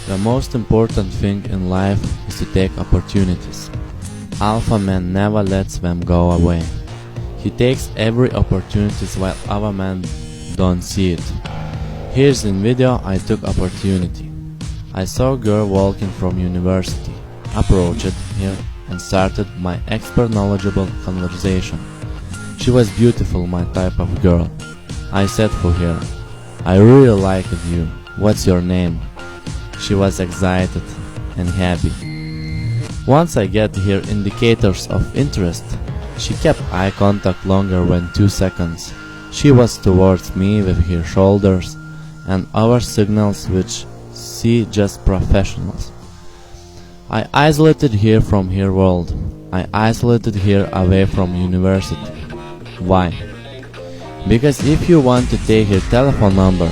The most important thing in life is to take opportunities. Alpha man never lets them go away. He takes every opportunity while other men don't see it. Here's in video I took opportunity. I saw a girl walking from university, approached her and started my expert knowledgeable conversation. She was beautiful, my type of girl. I said for her, "I really liked you. What's your name?" She was excited and happy. Once I get her indicators of interest, she kept eye contact longer than 2 seconds. She was towards me with her shoulders and other signals which see just professionals. I isolated her from her world. I isolated her away from university. Why? Because if you want to take her telephone number,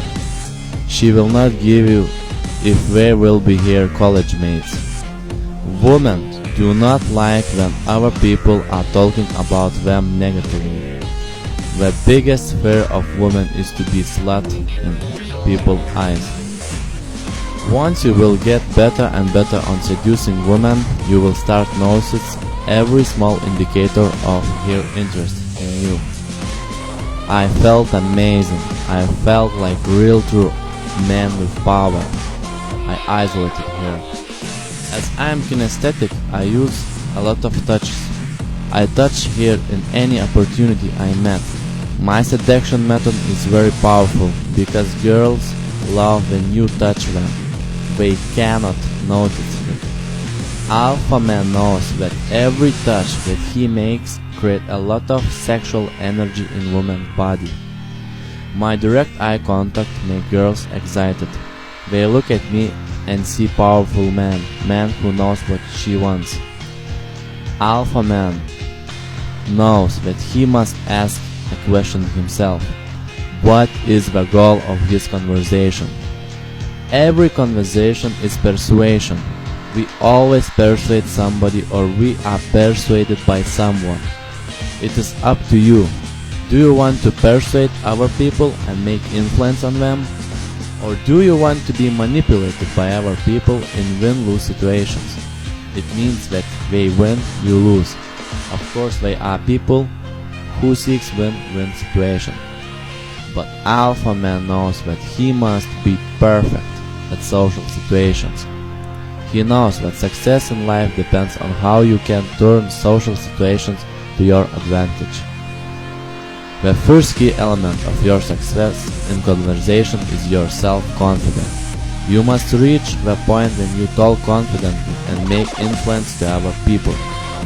she will not give you if they will be her college mates. Women do not like when other people are talking about them negatively. The biggest fear of women is to be slut in people's eyes. Once you will get better and better on seducing women, you will start noticing every small indicator of her interest in you. I felt amazing. I felt like real true man with power. I isolated her. As I am kinesthetic, I use a lot of touches. I touch her in any opportunity I met. My seduction method is very powerful because girls love when you touch them. They cannot notice it. Alpha man knows that every touch that he makes creates a lot of sexual energy in woman's body. My direct eye contact makes girls excited. They look at me and see powerful man who knows what she wants. Alpha man knows that he must ask a question himself. What is the goal of his conversation? Every conversation is persuasion. We always persuade somebody or we are persuaded by someone. It is up to you. Do you want to persuade other people and make influence on them? Or do you want to be manipulated by other people in win-lose situations? It means that they win, you lose. Of course, they are people who seeks win-win situation. But Alpha man knows that he must be perfect at social situations. He knows that success in life depends on how you can turn social situations to your advantage. The first key element of your success in conversation is your self-confidence. You must reach the point when you talk confidently and make influence to other people.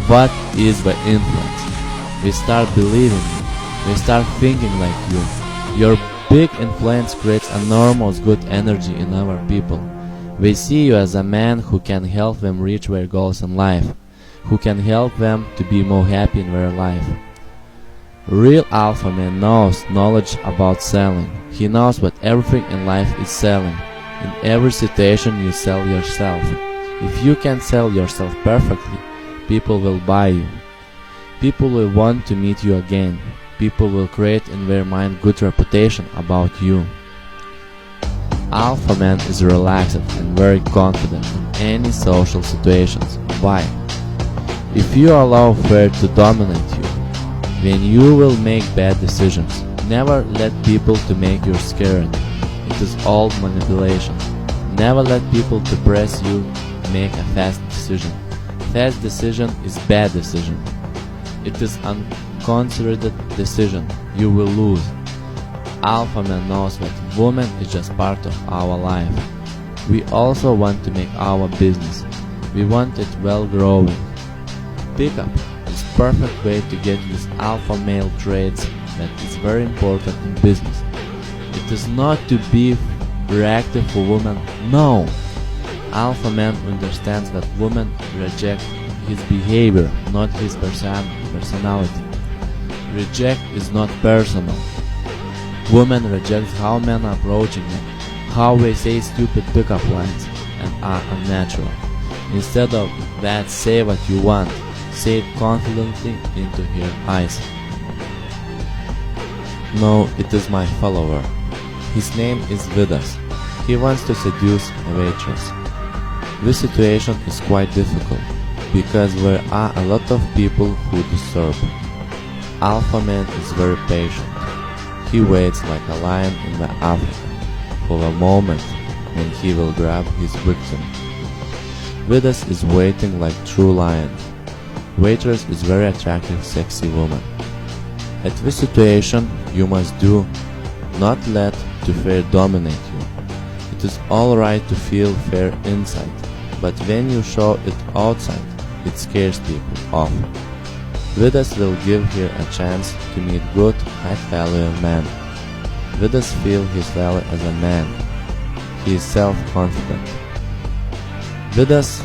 What is the influence? We start believing you. We start thinking like you. Your big influence creates enormous good energy in other people. They see you as a man who can help them reach their goals in life, who can help them to be more happy in their life. Real alpha man knows knowledge about selling. He knows that everything in life is selling. In every situation you sell yourself. If you can sell yourself perfectly, people will buy you. People will want to meet you again. People will create in their mind good reputation about you. Alpha man is relaxed and very confident in any social situations. Why? If you allow fear to dominate you, then you will make bad decisions. Never let people to make you scared. It is all manipulation. Never let people to press you make a fast decision. Fast decision is bad decision. It is unconsidered decision. You will lose. Alpha man knows that woman is just part of our life. We also want to make our business. We want it well growing. Pickup is perfect way to get these alpha male traits that is very important in business. It is not to be reactive for women. No! Alpha man understands that women reject his behavior, not his personality. Reject is not personal. Women reject how men are approaching them, how they say stupid pickup lines and are unnatural. Instead of that, say what you want. Say it confidently into her eyes. No, it is my follower. His name is Vidas. He wants to seduce a waitress. This situation is quite difficult, because there are a lot of people who disturb. Alpha man is very patient. He waits like a lion in the Africa for the moment when he will grab his victim. Vidas is waiting like true lion. Waitress is very attractive, sexy woman. At this situation, you must do not let to fear dominate you. It is alright to feel fear inside, but when you show it outside, it scares people off. Vidas will give her a chance to meet good, high-value man. Vidas feels his value as a man. He is self-confident. Vidas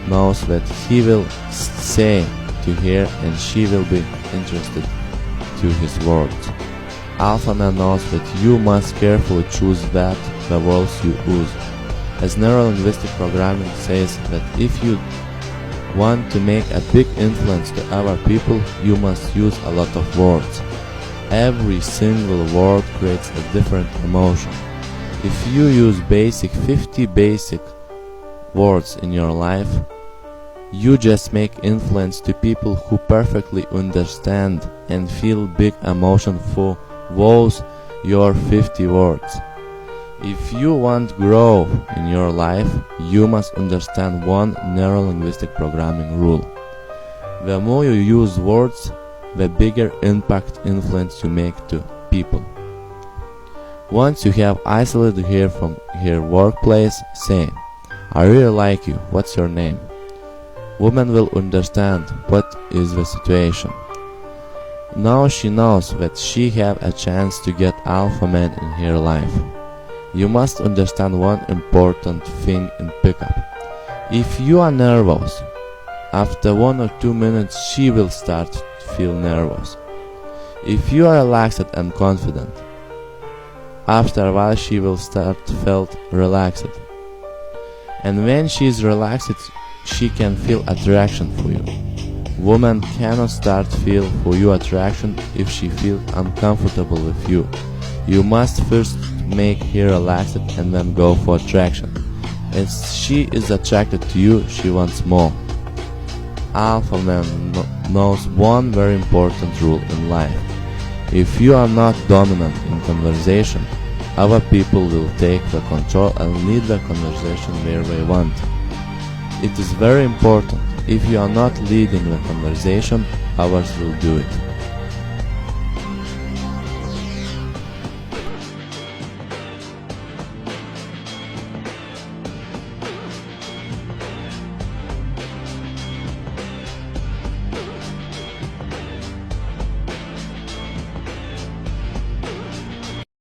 knows that he will say to her and she will be interested to his words. Alpha man knows that you must carefully choose the words you use. As neurolinguistic programming says that if you want to make a big influence to other people, you must use a lot of words. Every single word creates a different emotion. If you use 50 basic words in your life, you just make influence to people who perfectly understand and feel big emotion for those your 50 words. If you want growth in your life, you must understand one neurolinguistic programming rule. The more you use words, the bigger impact influence you make to people. Once you have isolated her from her workplace, say, "I really like you, what's your name?" Woman will understand what is the situation. Now she knows that she have a chance to get alpha man in her life. You must understand one important thing in pickup. If you are nervous, after 1 or 2 minutes she will start to feel nervous. If you are relaxed and confident, after a while she will start to feel relaxed. And when she is relaxed, she can feel attraction for you. Woman cannot start feel for you attraction if she feels uncomfortable with you. You must first make her relaxed and then go for attraction. If she is attracted to you, she wants more. Alpha man knows one very important rule in life. If you are not dominant in conversation, other people will take the control and lead the conversation where they want. It is very important. If you are not leading the conversation, others will do it.